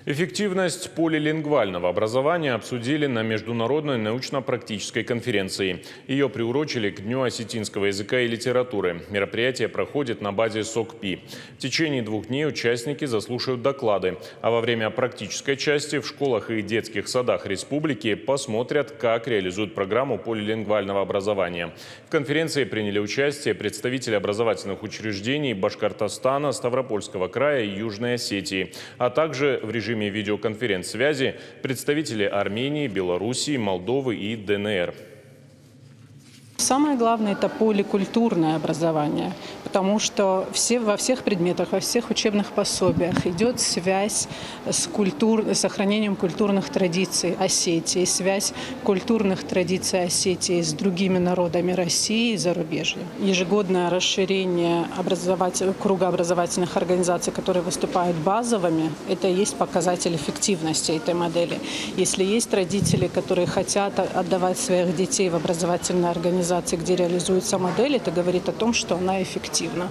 Эффективность полилингвального образования обсудили на международной научно-практической конференции. Ее приурочили к Дню осетинского языка и литературы. Мероприятие проходит на базе СОКПИ. В течение 2 дней участники заслушают доклады, а во время практической части в школах и детских садах республики посмотрят, как реализуют программу полилингвального образования. В конференции приняли участие представители образовательных учреждений Башкортостана, Ставропольского края и Южной Осетии, а также в режиме видеоконференц-связи представители Армении, Белоруссии, Молдовы и ДНР. Самое главное – это поликультурное образование, потому что во всех предметах, во всех учебных пособиях идет связь с сохранением культурных традиций Осетии, связь культурных традиций Осетии с другими народами России и зарубежья. Ежегодное расширение круга образовательных организаций, которые выступают базовыми, это и есть показатель эффективности этой модели. Если есть родители, которые хотят отдавать своих детей в образовательные организации, где реализуется модель, это говорит о том, что она эффективна.